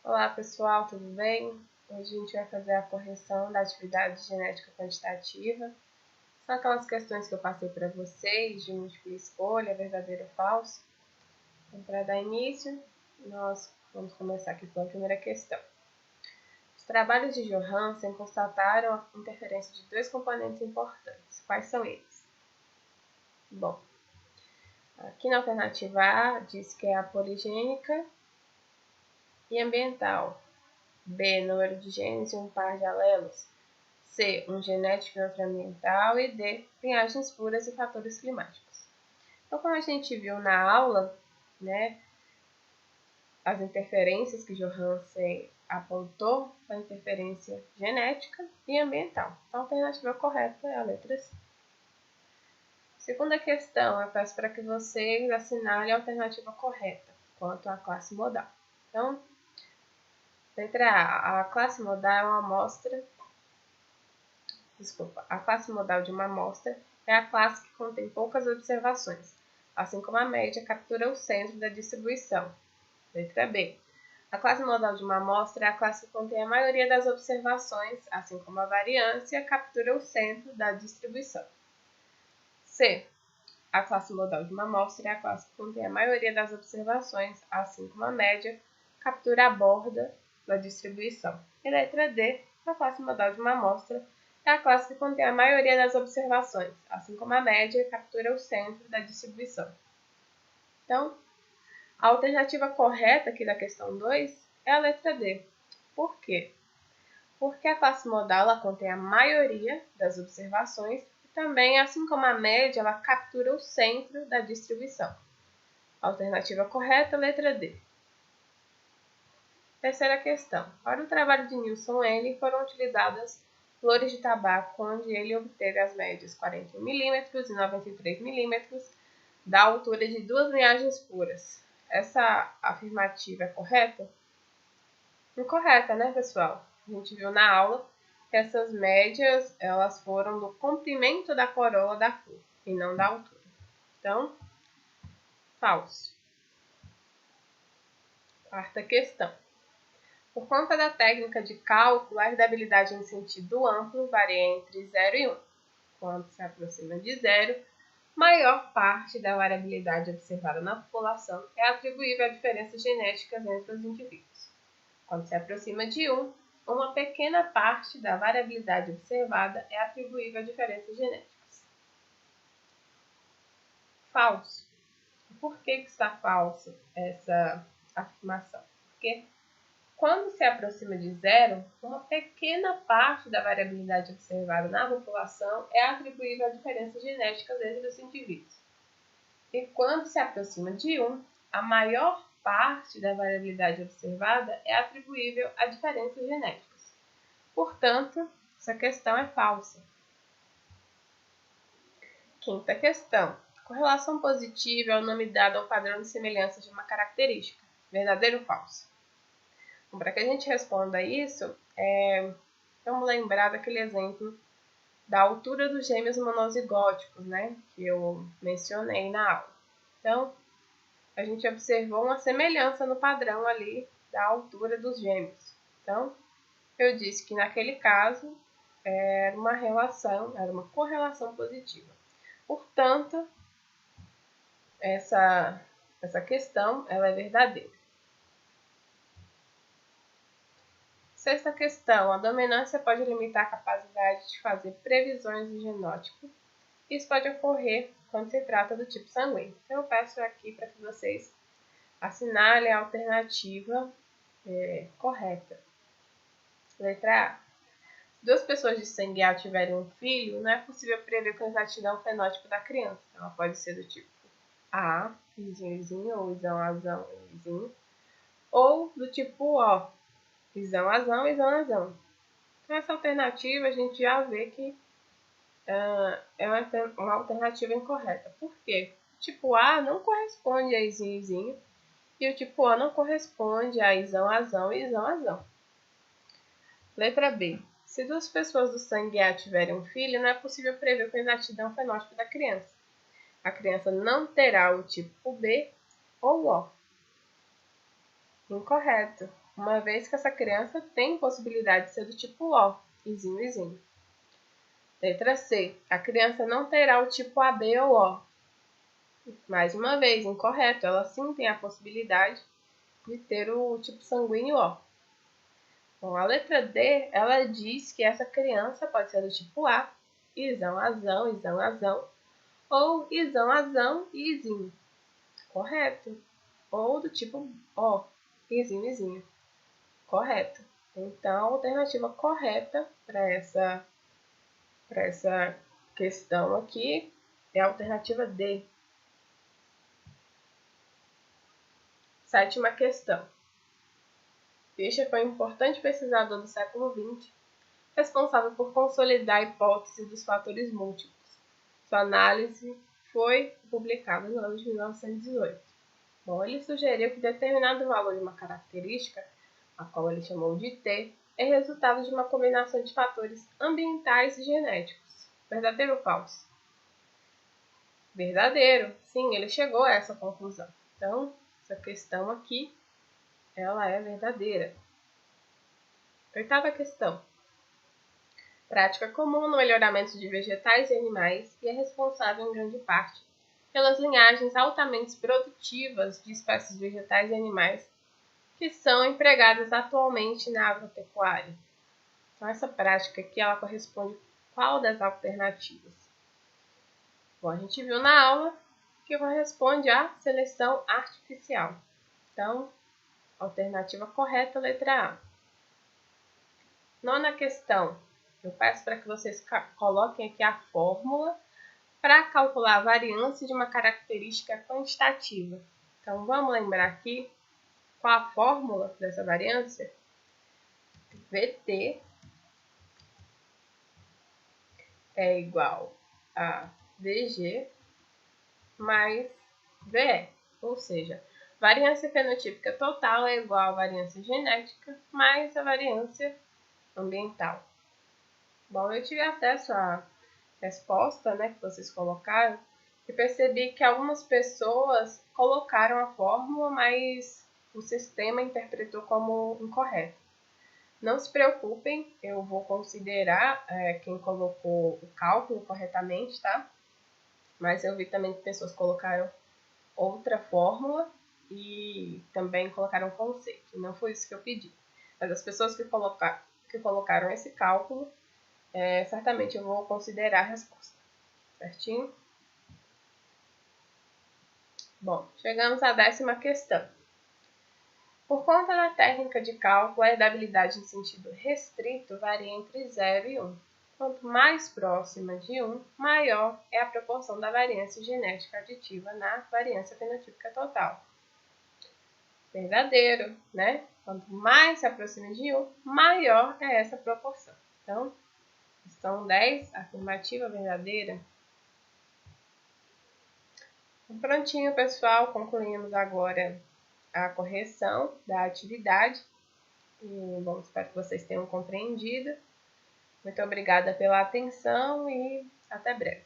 Olá pessoal, tudo bem? Hoje a gente vai fazer a correção da atividade genética quantitativa. São aquelas questões que eu passei para vocês de múltipla escolha, verdadeiro ou falso. Então, para dar início, nós vamos começar aqui com a primeira questão. Os trabalhos de Johansen constataram a interferência de dois componentes importantes. Quais são eles? Bom, aqui na alternativa A diz que é a poligênica e ambiental. B, número de genes e um par de alelos. C, um genético e outro ambiental. E D, linhagens puras e fatores climáticos. Então, como a gente viu na aula, né, as interferências que Johansen apontou foi a interferência genética e ambiental. Então, a alternativa correta é a letra C. Segunda questão, eu peço para que vocês assinalem a alternativa correta quanto à classe modal. Então, letra A, a classe modal é uma amostra. A classe modal de uma amostra é a classe que contém poucas observações, assim como a média captura o centro da distribuição. Letra B. A classe modal de uma amostra é a classe que contém a maioria das observações, assim como a variância captura o centro da distribuição. C. A classe modal de uma amostra é a classe que contém a maioria das observações, assim como a média captura a borda da distribuição. E letra D. A classe modal de uma amostra é a classe que contém a maioria das observações, assim como a média captura o centro da distribuição. Então, a alternativa correta aqui da questão 2 é a letra D. Por quê? Porque a classe modal ela contém a maioria das observações e também, assim como a média, ela captura o centro da distribuição. A alternativa correta, letra D. Terceira questão. Para o trabalho de Nilson N, foram utilizadas flores de tabaco, onde ele obteve as médias 41 mm e 93 mm da altura de duas linhagens puras. Essa afirmativa é correta? Incorreta, né, pessoal? A gente viu na aula que essas médias elas foram do comprimento da corola da flor e não da altura. Então, falso. Quarta questão. Por conta da técnica de cálculo, a herdabilidade em sentido amplo varia entre 0 e 1. Quando se aproxima de 0, maior parte da variabilidade observada na população é atribuível a diferenças genéticas entre os indivíduos. Quando se aproxima de 1, uma pequena parte da variabilidade observada é atribuível a diferenças genéticas. Falso. Por que está falso essa afirmação? Porque quando se aproxima de 0, uma pequena parte da variabilidade observada na população é atribuível a diferenças genéticas entre os indivíduos. E quando se aproxima de 1, a maior parte da variabilidade observada é atribuível a diferenças genéticas. Portanto, essa questão é falsa. Quinta questão. Correlação positiva é o nome dado ao padrão de semelhança de uma característica. Verdadeiro ou falso? Bom, para que a gente responda isso, vamos lembrar daquele exemplo da altura dos gêmeos monozigóticos, né? Que eu mencionei na aula. Então, a gente observou uma semelhança no padrão ali da altura dos gêmeos. Então, eu disse que naquele caso era uma correlação positiva. Portanto, essa questão ela é verdadeira. Sexta questão, a dominância pode limitar a capacidade de fazer previsões do genótipo. Isso pode ocorrer quando se trata do tipo sanguíneo. Então, eu peço aqui para que vocês assinalem a alternativa correta. Letra A. Se duas pessoas de sangue A tiverem um filho, não é possível prever com exatidão o fenótipo da criança. Ela pode ser do tipo A, izinho, ou isão, azão, izinho, ou do tipo O, isão, azão. Então, essa alternativa a gente já vê que é uma alternativa incorreta. Por quê? O tipo A não corresponde a izinho, e o tipo O não corresponde a isão, azão e isão, azão. Letra B. Se duas pessoas do sangue A tiverem um filho, não é possível prever com exatidão o fenótipo da criança. A criança não terá o tipo B ou O. Incorreto, uma vez que essa criança tem possibilidade de ser do tipo O, izinho, izinho. Letra C, a criança não terá o tipo AB ou O. Mais uma vez, incorreto, ela sim tem a possibilidade de ter o tipo sanguíneo O. Bom, a letra D, ela diz que essa criança pode ser do tipo A, isão, azão, isão, azão, ou isão, azão e izinho. Correto. Ou do tipo O, izinho, izinho. Correto. Então, a alternativa correta para essa questão aqui é a alternativa D. Sétima questão. Fischer foi um importante pesquisador do século XX, responsável por consolidar a hipótese dos fatores múltiplos. Sua análise foi publicada no ano de 1918. Bom, ele sugeriu que determinado valor de uma característica, a qual ele chamou de T, é resultado de uma combinação de fatores ambientais e genéticos. Verdadeiro ou falso? Verdadeiro. Sim, ele chegou a essa conclusão. Então, essa questão aqui, ela é verdadeira. Oitava questão. Prática comum no melhoramento de vegetais e animais e é responsável em grande parte pelas linhagens altamente produtivas de espécies vegetais e animais que são empregadas atualmente na agropecuária. Então, essa prática aqui, ela corresponde a qual das alternativas? Bom, a gente viu na aula que corresponde à seleção artificial. Então, alternativa correta, letra A. Nona questão. Eu peço para que vocês coloquem aqui a fórmula para calcular a variância de uma característica quantitativa. Então, vamos lembrar aqui qual a fórmula dessa variância? VT é igual a VG mais VE, ou seja, variância fenotípica total é igual a variância genética mais a variância ambiental. Bom, eu tive acesso à resposta, né, que vocês colocaram e percebi que algumas pessoas colocaram a fórmula, mas o sistema interpretou como incorreto. Não se preocupem, eu vou considerar quem colocou o cálculo corretamente, tá? Mas eu vi também que pessoas colocaram outra fórmula e também colocaram conceito. Não foi isso que eu pedi. Mas as pessoas que colocaram esse cálculo, certamente eu vou considerar a resposta. Certinho? Bom, chegamos à 10ª questão. Por conta da técnica de cálculo, a herdabilidade em sentido restrito varia entre 0 e 1. Quanto mais próxima de 1, maior é a proporção da variância genética aditiva na variância fenotípica total. Verdadeiro, né? Quanto mais se aproxima de 1, maior é essa proporção. Então, questão 10, afirmativa verdadeira. Prontinho, pessoal, concluímos agora a correção da atividade. E, bom, espero que vocês tenham compreendido. Muito obrigada pela atenção e até breve.